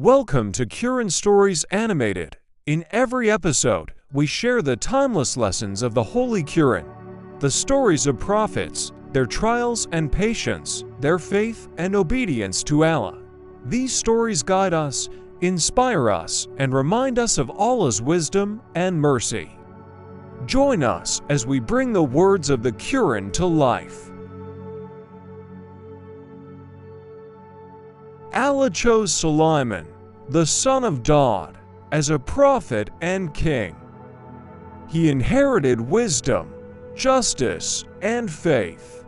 Welcome to Quran Stories Animated. In every episode, we share the timeless lessons of the Holy Quran, the stories of prophets, their trials and patience, their faith and obedience to Allah. These stories guide us, inspire us, and remind us of Allah's wisdom and mercy. Join us as we bring the words of the Quran to life. Allah chose Sulaiman, the son of Dawud, as a prophet and king. He inherited wisdom, justice, and faith.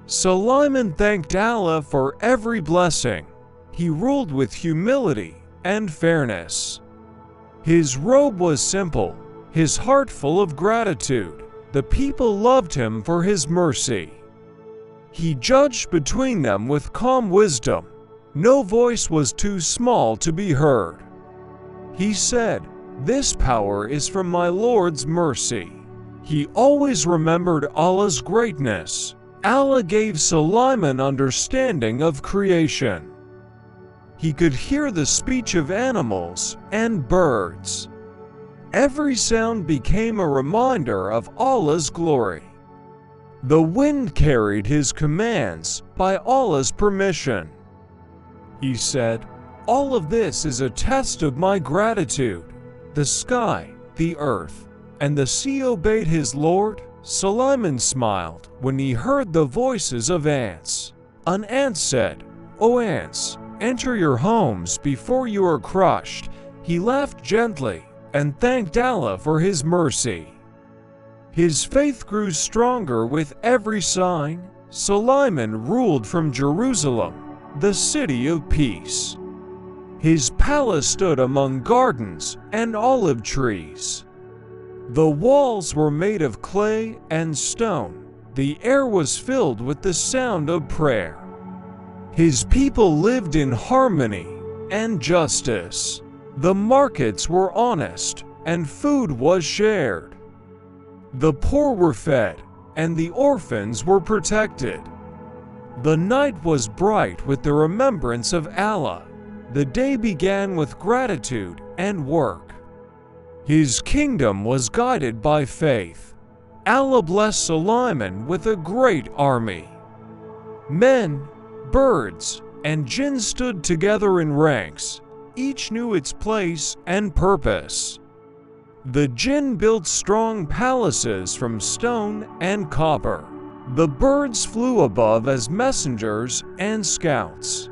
Sulaiman thanked Allah for every blessing. He ruled with humility and fairness. His robe was simple, his heart full of gratitude. The people loved him for his mercy. He judged between them with calm wisdom. No voice was too small to be heard. He said, "This power is from my Lord's mercy." He always remembered Allah's greatness. Allah gave Sulaiman understanding of creation. He could hear the speech of animals and birds. Every sound became a reminder of Allah's glory. The wind carried his commands by Allah's permission. He said, "All of this is a test of my gratitude." The sky, the earth, and the sea obeyed his Lord. Sulaiman smiled when he heard the voices of ants. An ant said, "O ants, enter your homes before you are crushed." He laughed gently and thanked Allah for his mercy. His faith grew stronger with every sign. Sulaiman ruled from Jerusalem, the city of peace. His palace stood among gardens and olive trees. The walls were made of clay and stone. The air was filled with the sound of prayer. His people lived in harmony and justice. The markets were honest, and food was shared. The poor were fed, and the orphans were protected. The night was bright with the remembrance of Allah. The day began with gratitude and work. His kingdom was guided by faith. Allah blessed Sulaiman with a great army. Men, birds, and jinn stood together in ranks. Each knew its place and purpose. The jinn built strong palaces from stone and copper. The birds flew above as messengers and scouts.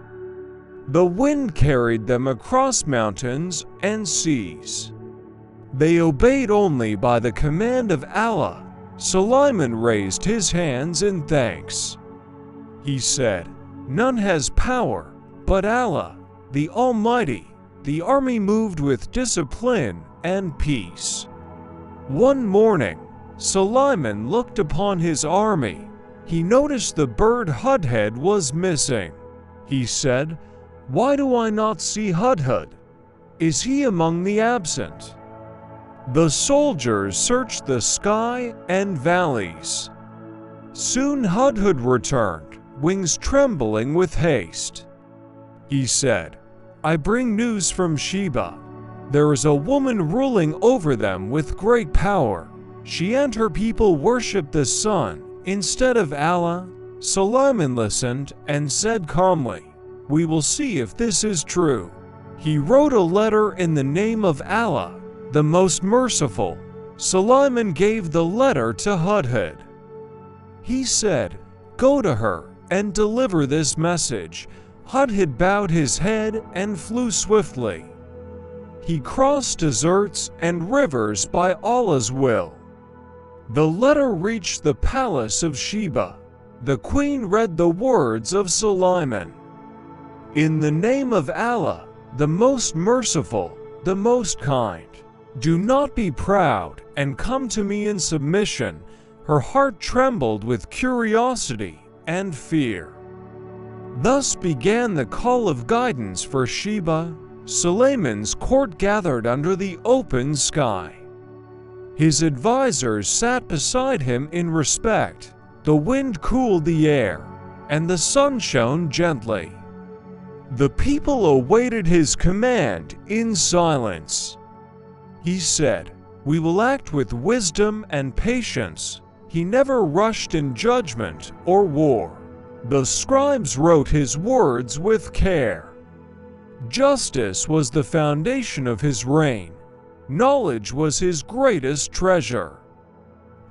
The wind carried them across mountains and seas. They obeyed only by the command of Allah. Sulaiman raised his hands in thanks. He said, "None has power but Allah, the Almighty." The army moved with discipline and peace. One morning, Sulaiman looked upon his army. He noticed the bird Hudhud was missing. He said, "Why do I not see Hudhud? Is he among the absent?" The soldiers searched the sky and valleys. Soon Hudhud returned, wings trembling with haste. He said, "I bring news from Sheba. There is a woman ruling over them with great power. She and her people worship the sun instead of Allah." Sulaiman listened and said calmly, "We will see if this is true." He wrote a letter in the name of Allah, the most merciful. Sulaiman gave the letter to Hudhud. He said, "Go to her and deliver this message." Hudhud bowed his head and flew swiftly. He crossed deserts and rivers by Allah's will. The letter reached the palace of Sheba. The queen read the words of Sulaiman. "In the name of Allah, the most merciful, the most kind. Do not be proud and come to me in submission." Her heart trembled with curiosity and fear. Thus began the call of guidance for Sheba. Sulaiman's court gathered under the open sky. His advisors sat beside him in respect. The wind cooled the air, and the sun shone gently. The people awaited his command in silence. He said, "We will act with wisdom and patience." He never rushed in judgment or war. The scribes wrote his words with care. Justice was the foundation of his reign. Knowledge was his greatest treasure.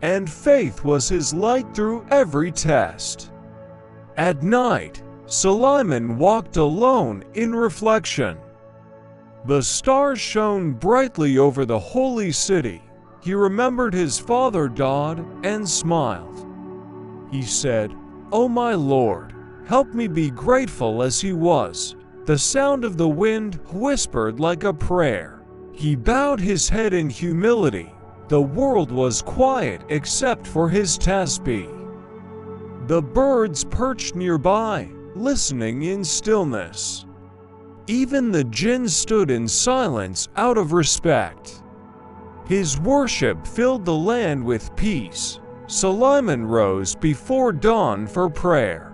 And faith was his light through every test. At night, Sulaiman walked alone in reflection. The stars shone brightly over the holy city. He remembered his father Dawud and smiled. He said, "O my Lord, help me be grateful as he was." The sound of the wind whispered like a prayer. He bowed his head in humility. The world was quiet except for his tasbih. The birds perched nearby, listening in stillness. Even the jinn stood in silence out of respect. His worship filled the land with peace. Sulaiman rose before dawn for prayer.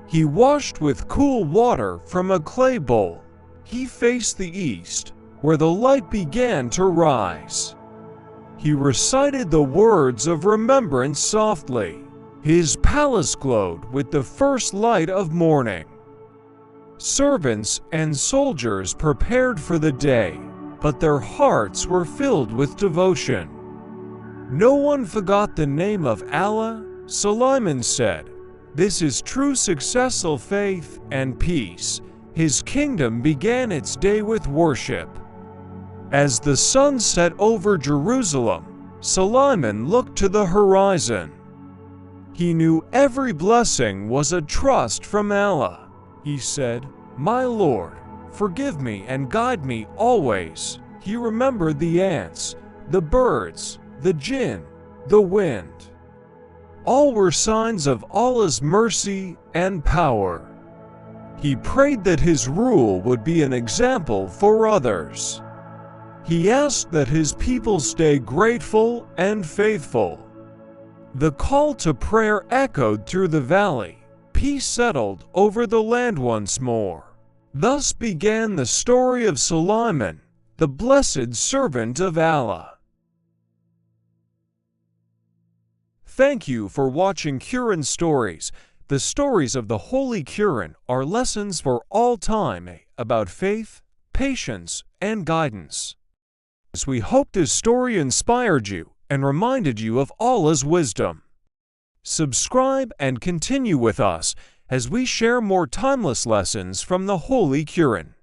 He washed with cool water from a clay bowl. He faced the east, where the light began to rise. He recited the words of remembrance softly. His palace glowed with the first light of morning. Servants and soldiers prepared for the day, but their hearts were filled with devotion. No one forgot the name of Allah. Sulaiman said, "This is true successful faith and peace." His kingdom began its day with worship. As the sun set over Jerusalem, Sulaiman looked to the horizon. He knew every blessing was a trust from Allah. He said, "My Lord, forgive me and guide me always." He remembered the ants, the birds, the jinn, the wind. All were signs of Allah's mercy and power. He prayed that his rule would be an example for others. He asked that his people stay grateful and faithful. The call to prayer echoed through the valley. Peace settled over the land once more. Thus began the story of Sulaiman, the blessed servant of Allah. Thank you for watching Quran Stories. The stories of the Holy Quran are lessons for all time about faith, patience, and guidance. We hope this story inspired you and reminded you of Allah's wisdom. Subscribe and continue with us as we share more timeless lessons from the Holy Quran.